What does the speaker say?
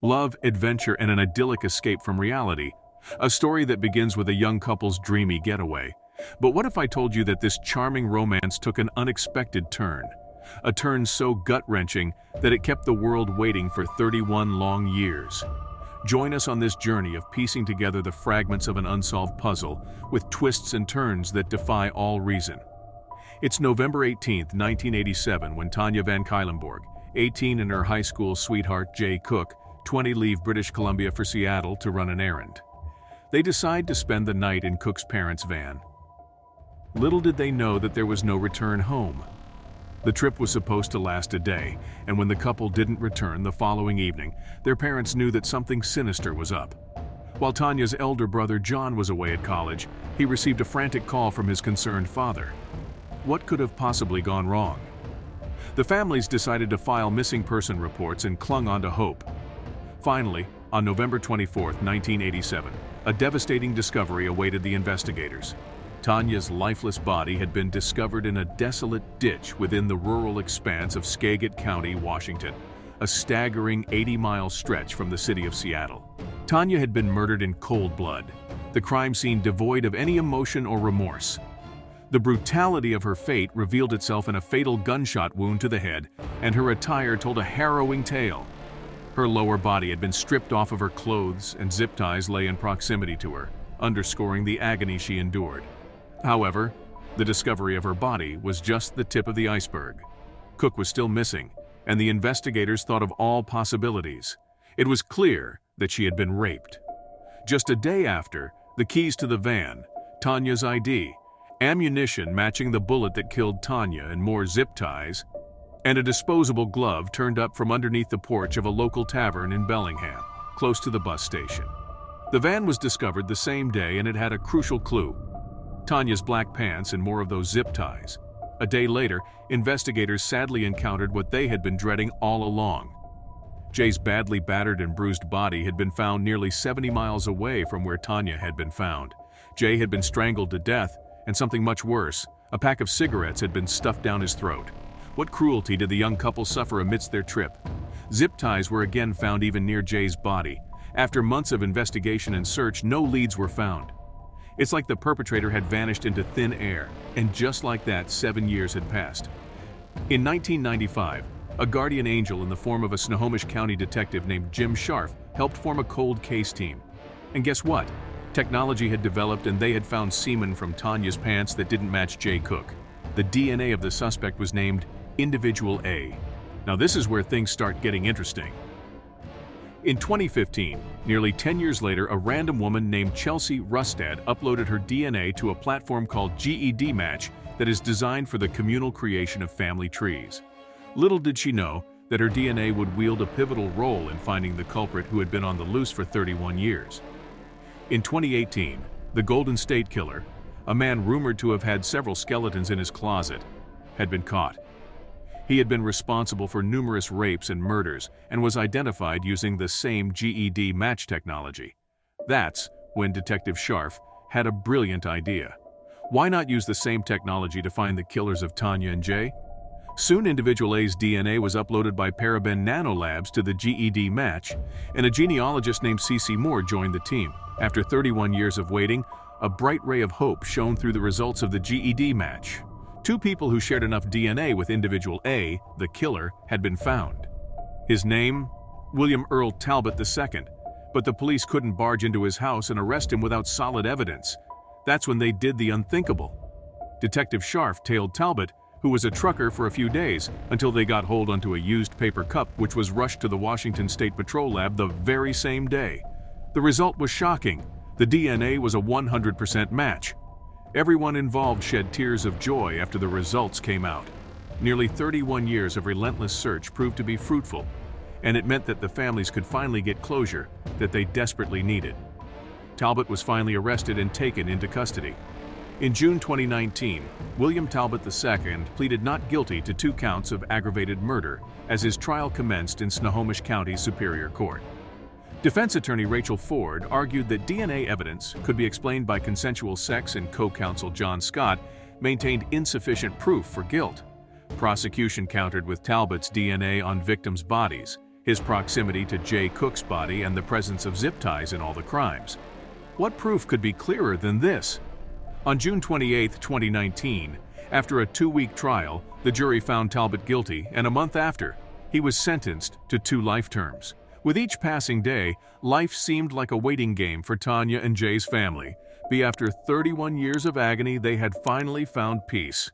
Love, adventure, and an idyllic escape from reality. A story that begins with a young couple's dreamy getaway. But what if I told you that this charming romance took an unexpected turn? A turn so gut-wrenching that it kept the world waiting for 31 long years. Join us on this journey of piecing together the fragments of an unsolved puzzle with twists and turns that defy all reason. It's November 18, 1987, when Tanya Van Cuylenborg, 18, and her high school sweetheart Jay Cook, 20, leave British Columbia for Seattle to run an errand. They decide to spend the night in Cook's parents' van. Little did they know that there was no return home. The trip was supposed to last a day, and when the couple didn't return the following evening, their parents knew that something sinister was up. While Tanya's elder brother John was away at college, he received a frantic call from his concerned father. What could have possibly gone wrong? The families decided to file missing person reports and clung on to hope. Finally, on November 24, 1987, a devastating discovery awaited the investigators. Tanya's lifeless body had been discovered in a desolate ditch within the rural expanse of Skagit County, Washington, a staggering 80-mile stretch from the city of Seattle. Tanya had been murdered in cold blood, the crime scene devoid of any emotion or remorse. The brutality of her fate revealed itself in a fatal gunshot wound to the head, and her attire told a harrowing tale. Her lower body had been stripped off of her clothes, and zip ties lay in proximity to her, underscoring the agony she endured. However, the discovery of her body was just the tip of the iceberg. Cook was still missing, and the investigators thought of all possibilities. It was clear that she had been raped. Just a day after, the keys to the van, Tanya's ID, ammunition matching the bullet that killed Tanya, and more zip ties, and a disposable glove turned up from underneath the porch of a local tavern in Bellingham, close to the bus station. The van was discovered the same day, and it had a crucial clue: Tanya's black pants and more of those zip ties. A day later, investigators sadly encountered what they had been dreading all along. Jay's badly battered and bruised body had been found nearly 70 miles away from where Tanya had been found. Jay had been strangled to death, and something much worse, a pack of cigarettes had been stuffed down his throat. What cruelty did the young couple suffer amidst their trip? Zip ties were again found even near Jay's body. After months of investigation and search, no leads were found. It's like the perpetrator had vanished into thin air, and just like that, 7 years had passed. In 1995, a guardian angel in the form of a Snohomish County detective named Jim Scharf helped form a cold case team. And guess what? Technology had developed, and they had found semen from Tanya's pants that didn't match Jay Cook. The DNA of the suspect was named Individual A. Now this is where things start getting interesting. In 2015, nearly 10 years later, a random woman named Chelsea Rustad uploaded her DNA to a platform called GED Match that is designed for the communal creation of family trees. Little did she know that her DNA would wield a pivotal role in finding the culprit who had been on the loose for 31 years. In 2018, the Golden State Killer, a man rumored to have had several skeletons in his closet, had been caught. He had been responsible for numerous rapes and murders and was identified using the same GED match technology. That's when Detective Scharf had a brilliant idea. Why not use the same technology to find the killers of Tanya and Jay? Soon, Individual A's DNA was uploaded by Paraben Nanolabs to the GED match, and a genealogist named C.C. Moore joined the team. After 31 years of waiting, a bright ray of hope shone through the results of the GED match. Two people who shared enough DNA with Individual A, the killer, had been found. His name? William Earl Talbot II, but the police couldn't barge into his house and arrest him without solid evidence. That's when they did the unthinkable. Detective Scharf tailed Talbot, who was a trucker, for a few days, until they got hold onto a used paper cup which was rushed to the Washington State Patrol lab the very same day. The result was shocking. The DNA was a 100% match. Everyone involved shed tears of joy after the results came out. Nearly 31 years of relentless search proved to be fruitful, and it meant that the families could finally get closure that they desperately needed. Talbot was finally arrested and taken into custody. In June 2019, William Talbot II pleaded not guilty to 2 counts of aggravated murder as his trial commenced in Snohomish County Superior Court. Defense attorney Rachel Ford argued that DNA evidence could be explained by consensual sex, and co-counsel John Scott maintained insufficient proof for guilt. Prosecution countered with Talbot's DNA on victims' bodies, his proximity to Jay Cook's body and the presence of zip ties in all the crimes. What proof could be clearer than this? On June 28, 2019, after a 2-week trial, the jury found Talbot guilty, and a month after, he was sentenced to 2 life terms. With each passing day, life seemed like a waiting game for Tanya and Jay's family. After 31 years of agony, they had finally found peace.